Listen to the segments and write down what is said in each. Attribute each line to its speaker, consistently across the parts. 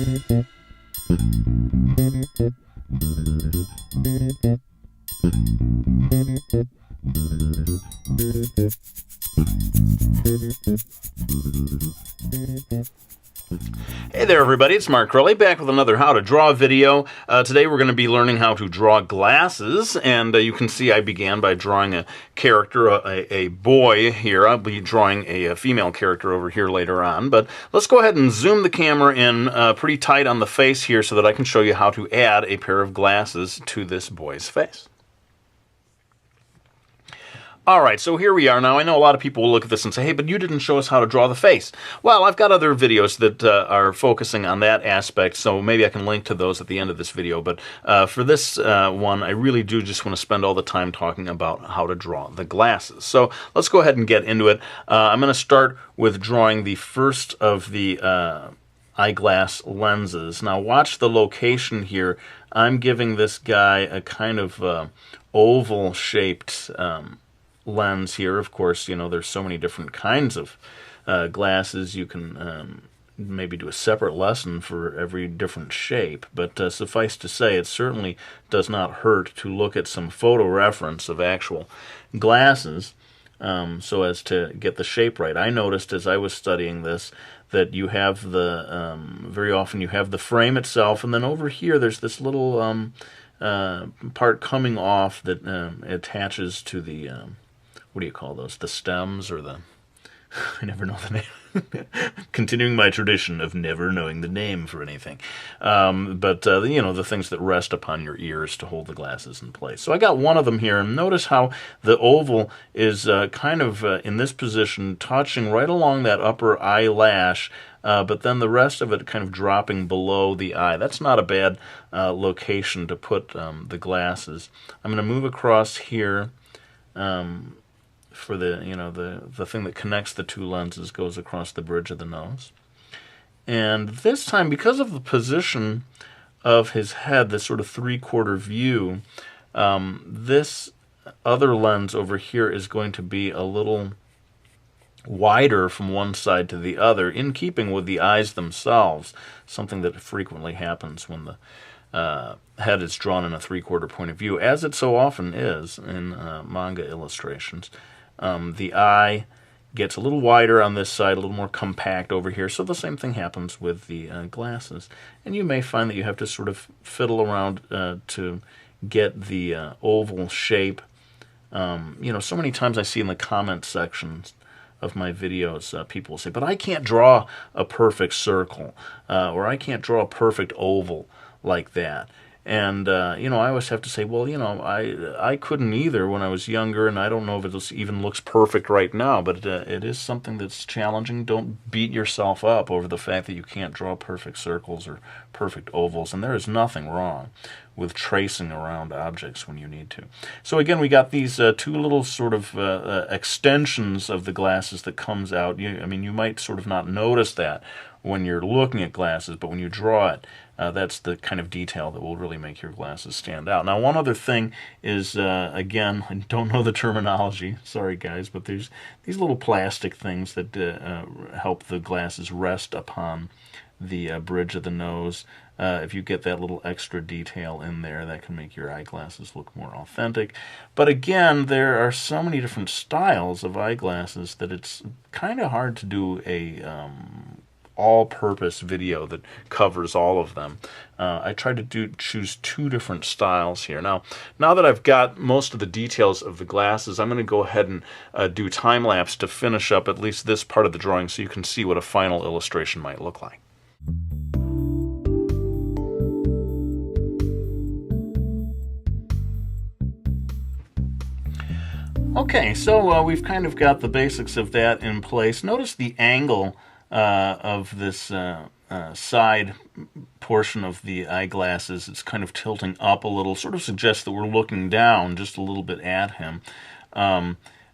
Speaker 1: Hey there everybody, it's Mark Crowley back with another How to Draw video. Today we're going to be learning how to draw glasses, and you can see I began by drawing a character, a boy here. I'll be drawing a female character over here later on, but let's go ahead and zoom the camera in pretty tight on the face here so that I can show you how to add a pair of glasses to this boy's face. Alright, so here we are now. I know a lot of people will look at this and say, hey, but you didn't show us how to draw the face. Well, I've got other videos that are focusing on that aspect, so maybe I can link to those at the end of this video. But for this one, I really do just want to spend all the time talking about how to draw the glasses. So let's go ahead and get into it. I'm going to start with drawing the first of the eyeglass lenses. Now watch the location here. I'm giving this guy a kind of oval-shaped lens here. Of course, you know, there's so many different kinds of glasses. You can maybe do a separate lesson for every different shape, but suffice to say, it certainly does not hurt to look at some photo reference of actual glasses so as to get the shape right. I noticed as I was studying this that you have the, very often you have the frame itself, and then over here there's this little part coming off that attaches to the what do you call those? The stems or the... I never know the name. Continuing my tradition of never knowing the name for anything. But you know, the things that rest upon your ears to hold the glasses in place. So I got one of them here, and notice how the oval is kind of in this position, touching right along that upper eyelash, but then the rest of it kind of dropping below the eye. That's not a bad location to put the glasses. I'm going to move across here. For the, you know, the thing that connects the two lenses goes across the bridge of the nose. And this time, because of the position of his head, this sort of three-quarter view, this other lens over here is going to be a little wider from one side to the other, in keeping with the eyes themselves, something that frequently happens when the head is drawn in a three-quarter point of view, as it so often is in manga illustrations. The eye gets a little wider on this side, a little more compact over here, so the same thing happens with the glasses. And you may find that you have to sort of fiddle around to get the oval shape. You know, so many times I see in the comment sections of my videos, people say, but I can't draw a perfect circle, or I can't draw a perfect oval like that. And, you know, I always have to say, well, you know, I couldn't either when I was younger, and I don't know if it even looks perfect right now, but it is something that's challenging. Don't beat yourself up over the fact that you can't draw perfect circles or perfect ovals, and there is nothing wrong with tracing around objects when you need to. So again, we got these two little sort of extensions of the glasses that comes out. I mean, you might sort of not notice that when you're looking at glasses, but when you draw it, that's the kind of detail that will really make your glasses stand out. Now, one other thing is, again, I don't know the terminology, sorry guys, but there's these little plastic things that help the glasses rest upon the bridge of the nose. If you get that little extra detail in there, that can make your eyeglasses look more authentic. But again, there are so many different styles of eyeglasses that it's kind of hard to do a all-purpose video that covers all of them. I tried to choose two different styles here. Now that I've got most of the details of the glasses, I'm going to go ahead and do time-lapse to finish up at least this part of the drawing so you can see what a final illustration might look like. Okay, so we've kind of got the basics of that in place. Notice the angle of this side portion of the eyeglasses. It's kind of tilting up a little, sort of suggests that we're looking down just a little bit at him.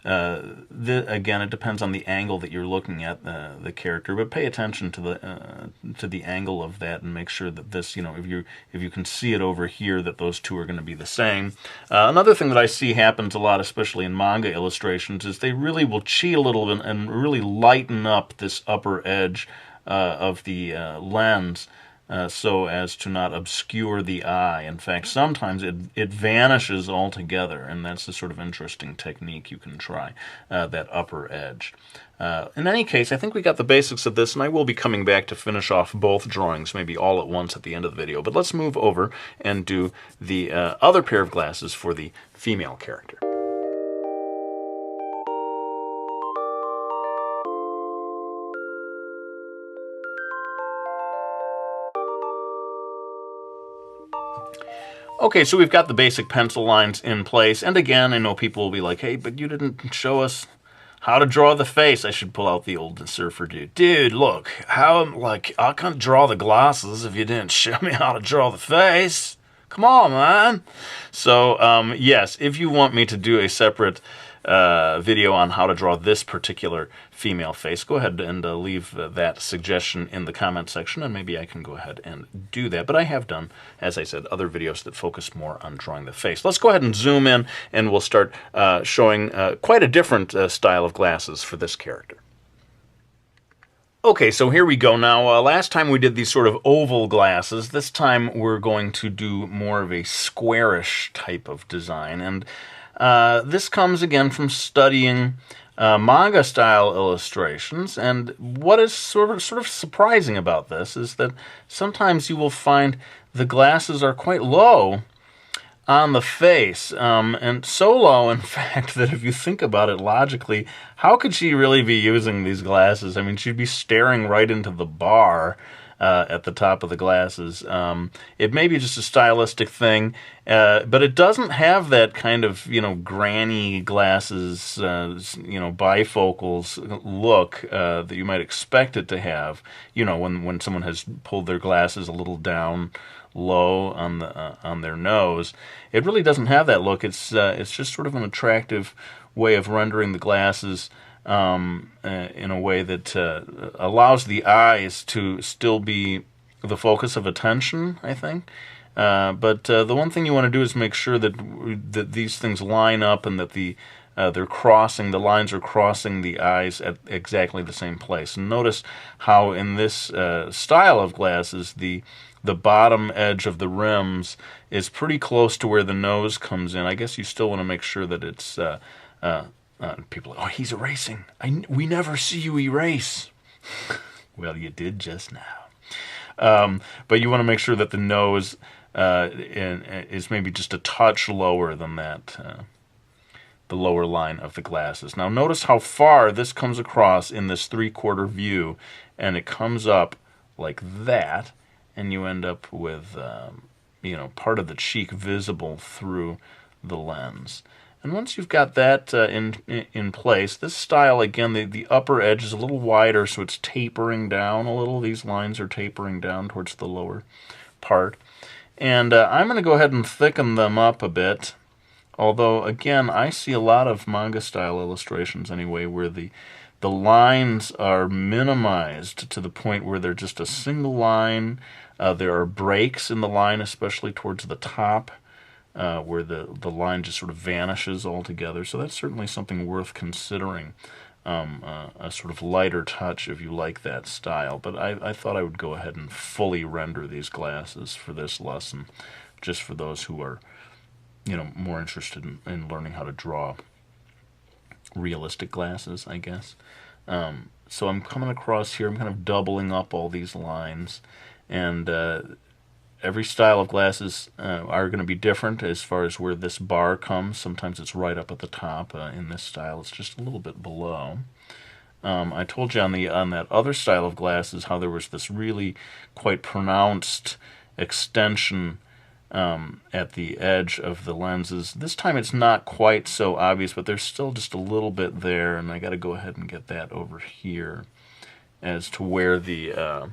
Speaker 1: Again, it depends on the angle that you're looking at the character, but pay attention to the angle of that and make sure that this, you know, if you can see it over here, that those two are going to be the same. Another thing that I see happens a lot, especially in manga illustrations, is they really will cheat a little bit and really lighten up this upper edge of the lens so as to not obscure the eye. In fact, sometimes it vanishes altogether, and that's a sort of interesting technique you can try, that upper edge. In any case, I think we got the basics of this, and I will be coming back to finish off both drawings, maybe all at once at the end of the video. But let's move over and do the other pair of glasses for the female character. Okay, so we've got the basic pencil lines in place, and again, I know people will be like, hey, but you didn't show us how to draw the face. I should pull out the old surfer dude. Dude, look, I can't draw the glasses if you didn't show me how to draw the face. Come on, man. So, yes, if you want me to do a separate video on how to draw this particular female face, go ahead and leave that suggestion in the comment section, and maybe I can go ahead and do that. But I have done, as I said, other videos that focus more on drawing the face. Let's go ahead and zoom in, and we'll start showing quite a different style of glasses for this character. Okay, so here we go now. Last time we did these sort of oval glasses. This time we're going to do more of a squarish type of design. And this comes again from studying manga-style illustrations. And what is sort of surprising about this is that sometimes you will find the glasses are quite low on the face, and so low, in fact, that if you think about it logically, how could she really be using these glasses? I mean, she'd be staring right into the bar at the top of the glasses. It may be just a stylistic thing, but it doesn't have that kind of, granny glasses, bifocals look that you might expect it to have, when someone has pulled their glasses a little down low on their nose. It really doesn't have that look. It's just sort of an attractive way of rendering the glasses in a way that allows the eyes to still be the focus of attention, I think. But the one thing you want to do is make sure that these things line up and that the lines are crossing the eyes at exactly the same place. And notice how in this style of glasses, the bottom edge of the rims is pretty close to where the nose comes in. I guess you still want to make sure that it's... people are like, oh, he's erasing. We never see you erase. Well, you did just now. But you want to make sure that the nose is maybe just a touch lower than that, the lower line of the glasses. Now notice how far this comes across in this 3/4 view, and it comes up like that, and you end up with part of the cheek visible through the lens. And once you've got that in place, this style, again, the upper edge is a little wider, so it's tapering down a little. These lines are tapering down towards the lower part. And I'm going to go ahead and thicken them up a bit. Although, again, I see a lot of manga-style illustrations anyway where the lines are minimized to the point where they're just a single line. There are breaks in the line, especially towards the top, where the line just sort of vanishes altogether. So that's certainly something worth considering, a sort of lighter touch if you like that style. But I thought I would go ahead and fully render these glasses for this lesson, just for those who are more interested in learning how to draw realistic glasses, I guess. So I'm coming across here, I'm kind of doubling up all these lines, and every style of glasses are going to be different as far as where this bar comes. Sometimes it's right up at the top. In this style, it's just a little bit below. I told you on that other style of glasses how there was this really quite pronounced extension at the edge of the lenses. This time it's not quite so obvious, but there's still just a little bit there, and I got to go ahead and get that over here as to where the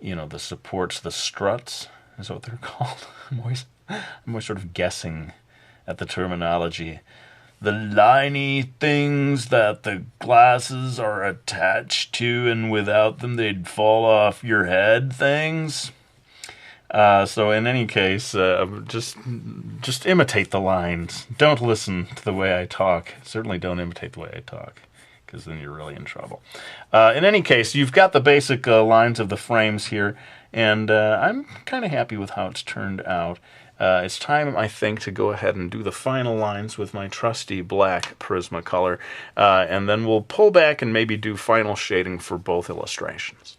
Speaker 1: the supports, the struts, is what they're called. I'm always sort of guessing at the terminology. The liney things that the glasses are attached to, and without them they'd fall off your head things. So in any case, just imitate the lines. Don't listen to the way I talk. Certainly don't imitate the way I talk, because then you're really in trouble. In any case, you've got the basic lines of the frames here, And I'm kind of happy with how it's turned out. It's time, I think, to go ahead and do the final lines with my trusty black Prismacolor, and then we'll pull back and maybe do final shading for both illustrations.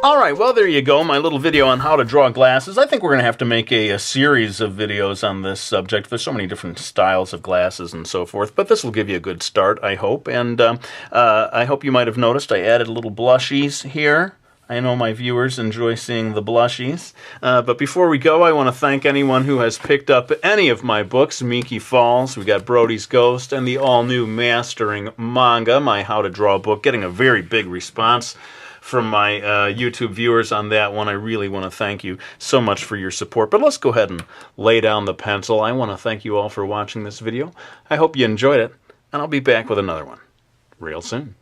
Speaker 1: Alright, well there you go, my little video on how to draw glasses. I think we're going to have to make a series of videos on this subject. There's so many different styles of glasses and so forth, but this will give you a good start, I hope. And I hope you might have noticed I added little blushies here. I know my viewers enjoy seeing the blushies. But before we go, I want to thank anyone who has picked up any of my books. Miki Falls, we got Brody's Ghost, and the all-new Mastering Manga, my How to Draw book, getting a very big response from my YouTube viewers on that one. I really want to thank you so much for your support. But let's go ahead and lay down the pencil. I want to thank you all for watching this video. I hope you enjoyed it, and I'll be back with another one real soon.